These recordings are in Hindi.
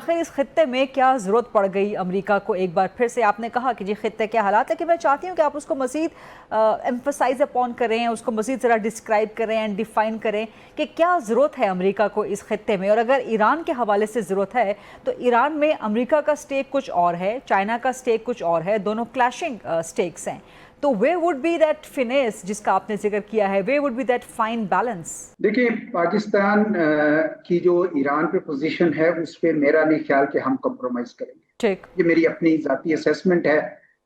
आखिर इस खित्ते में क्या ज़रूरत पड़ गई अमेरिका को? एक बार फिर से आपने कहा कि जी खित्ते के हालात, लेकिन मैं चाहती हूँ कि आप उसको मज़ीद एम्फसाइज अपॉन करें, उसको मज़ीद ज़रा डिस्क्राइब करें एंड डिफ़ाइन करें कि क्या ज़रूरत है अमेरिका को इस खित्ते में। और अगर ईरान के हवाले से ज़रूरत है तो ईरान में अमेरिका का स्टेक कुछ और है, चाइना का स्टेक कुछ और है, दोनों क्लैशिंग स्टेक्स हैं। तो they would be that finesse जिसका आपने जिक्र किया है, they would be that fine balance. देखिए, पाकिस्तान की जो ईरान पे पोजीशन है उस पे मेरा नहीं ख्याल कि हम कॉम्प्रोमाइज करेंगे। ठीक। ये मेरी अपनी जाती असेसमेंट है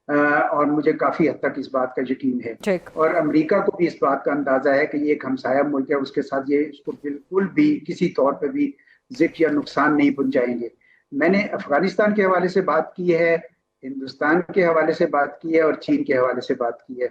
और मुझे काफी हद तक इस बात का यकीन है। ठीक। और अमेरिका को भी इस बात का अंदाजा है कि ये एक हमसाया मुल्क है, उसके साथ ये इसको बिल्कुल भी किसी तौर पे भी जिक या नुकसान नहीं पहुंचाएंगे। मैंने अफगानिस्तान के हवाले से बात की है, हिंदुस्तान के हवाले से बात की है और चीन के हवाले से बात की है।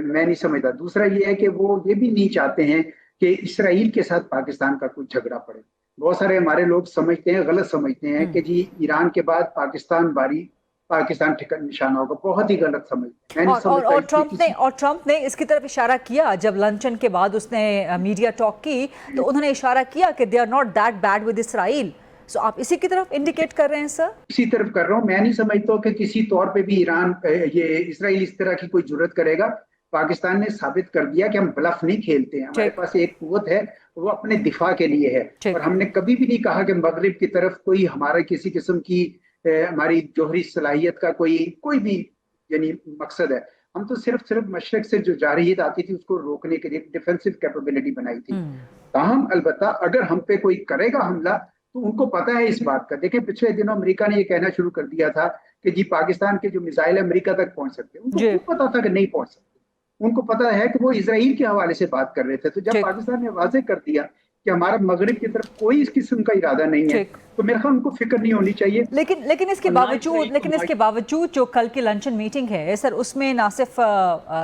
मैं नहीं समझता। दूसरा ये है कि वो ये भी नहीं चाहते हैं कि इसराइल के साथ पाकिस्तान का कुछ झगड़ा पड़े। बहुत सारे हमारे लोग समझते हैं, गलत समझते हैं कि जी ईरान के बाद पाकिस्तान ठिकाना निशाना होगा। बहुत ही गलत समझते हैं। मैं नहीं समझता और ट्रंप ने इसकी तरफ इशारा किया जब लंचन के बाद उसने मीडिया टॉक की, तो उन्होंने इशारा किया कि they are not that bad with Israel. So आप इसी की तरफ इंडिकेट कर रहे हैं सर? इसी तरफ कर रहा हूँ। मैं नहीं समझता कि किसी तौर पे भी ये इसराइल इस तरह की कोई जरूरत करेगा। पाकिस्तान ने साबित कर दिया कि हम ब्लफ नहीं खेलते हैं। हमारे पास एक कुव्वत है, वो अपने दिफा के लिए है। और हमने कभी भी नहीं कहा कि मगरिब की तरफ कोई हमारा किसी किस्म की हमारी जोहरी सलाहियत का कोई भी यानी मकसद है। हम तो सिर्फ मशरक से जो जारहियत आती थी उसको रोकने के लिए डिफेंसिव कैपेबिलिटी बनाई थी। ताहम अलबत्ता अगर हम पे कोई करेगा हमला तो उनको पता है इस बात का। देखिए, पिछले दिनों अमेरिका ने ये कहना शुरू कर दिया था कि जी पाकिस्तान के जो मिसाइल अमेरिका तक पहुंच सकते हैं। उनको खूब पता था कि नहीं पहुंच सकते। उनको पता है कि वो इसराइल के हवाले से बात कर रहे थे। तो जब पाकिस्तान ने वाजे कर दिया कि हमारा मगरिब की तरफ कोई इस किस्म का इरादा नहीं है, तो मेरे ख्याल उनको फिक्र नहीं होनी चाहिए। लेकिन इसके बावजूद जो कल की लंचन मीटिंग है सर, उसमें ना सिर्फ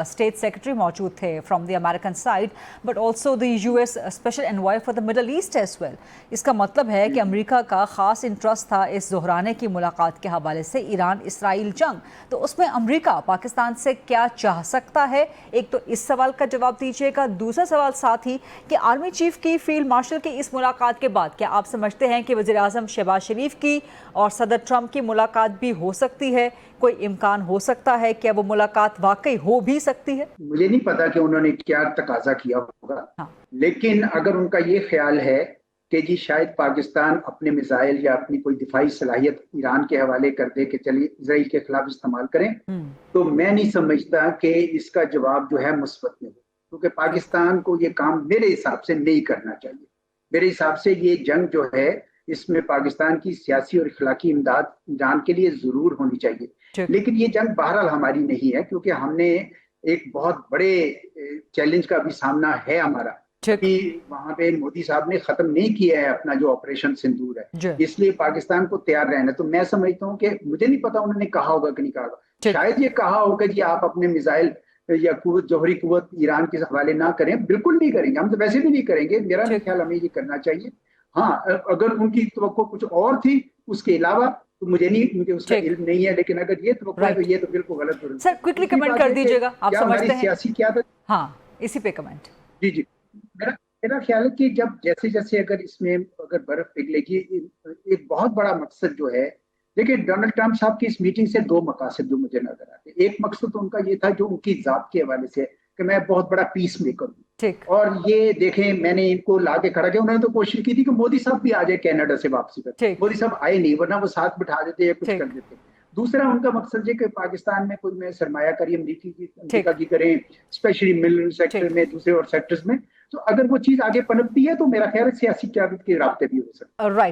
स्टेट सेक्रेटरी मौजूद थे from the American side, but also the US special envoy for the Middle East as well. इसका मतलब है कि अमेरिका का खास इंटरेस्ट था इस दोहराने की मुलाकात के हवाले से ईरान इसराइल जंग। तो उसमें अमेरिका पाकिस्तान से क्या चाह सकता है? एक तो इस सवाल का जवाब दीजिएगा। दूसरा सवाल साथ ही कि आर्मी चीफ की, फील्ड मार्शल की इस मुलाकात के बाद क्या आप समझते हैं कि वज़ीर आज़म शहबाज शरीफ की और सदर ट्रंप की मुलाकात भी हो सकती है? कोई इम्कान हो सकता है? क्या वो मुलाकात वाकई हो भी सकती है? मुझे नहीं पता कि उन्होंने क्या तकाजा किया होगा। लेकिन अगर उनका ये ख्याल है कि जी शायद पाकिस्तान अपने मिसाइल या अपनी कोई दिफाई सलाहियत ईरान के हवाले कर दे कि चलिए इसराइल के खिलाफ इस्तेमाल करें, तो मैं नहीं समझता कि इसका जवाब जो है मुस्बत में हो। क्योंकि पाकिस्तान को ये काम मेरे हिसाब से नहीं करना चाहिए। मेरे हिसाब से ये जंग जो है इसमें पाकिस्तान की सियासी और इखलाकी इमदाद ईरान के लिए जरूर होनी चाहिए। लेकिन ये जंग बहरहाल हमारी नहीं है, क्योंकि हमने एक बहुत बड़े चैलेंज का भी सामना है हमारा। अभी वहां पे मोदी साहब ने खत्म नहीं किया है अपना जो ऑपरेशन सिंदूर है, इसलिए पाकिस्तान को तैयार रहना। तो मैं समझता हूँ कि मुझे नहीं पता उन्होंने कहा होगा कि नहीं कहा होगा। शायद ये कहा होगा कि आप अपने मिसाइल या जोहरी कुव्वत ईरान के हवाले ना करें। बिल्कुल नहीं करेंगे, हम तो वैसे भी नहीं करेंगे। मेरा नहीं ख्याल हमें ये करना चाहिए। हाँ, अगर उनकी तवक्को कुछ और थी उसके अलावा तो मुझे उसका इल्म नहीं है। लेकिन अगर ये तवक्को है तो ये तो बिल्कुल गलत। सर क्विकली कमेंट कर दीजिएगा, आप समझते हैं सियासी क्या था? हाँ, इसी पे कमेंट। जी। मेरा ख्याल है कि जब जैसे जैसे अगर इसमें अगर बर्फ पिघलेगी, एक बहुत बड़ा मकसद जो है, देखिए डोनाल्ड ट्रंप साहब की इस मीटिंग से दो मकासद जो मुझे नजर आते हैं। एक मकसद तो उनका ये था जो उनकी जात के हवाले से कि मैं बहुत बड़ा पीस मेकर हूँ। और ये देखें, मैंने इनको ला के खड़ा किया। उन्होंने तो कोशिश की थी कि मोदी साहब भी आ जाए कनाडा से वापसी पर। मोदी साहब आए नहीं, वरना वो साथ बिठा देते या कुछ कर देते। दूसरा उनका मकसद है कि पाकिस्तान में कोई मैं सरमायाकारी अमेरिका की करें, स्पेशली मिलिट्री सेक्टर में, दूसरे और सेक्टर्स में। तो अगर वो चीज आगे पनपती है तो मेरा ख्याल है सियासी क़यादत के रास्ते भी हो सकते हैं। राइट।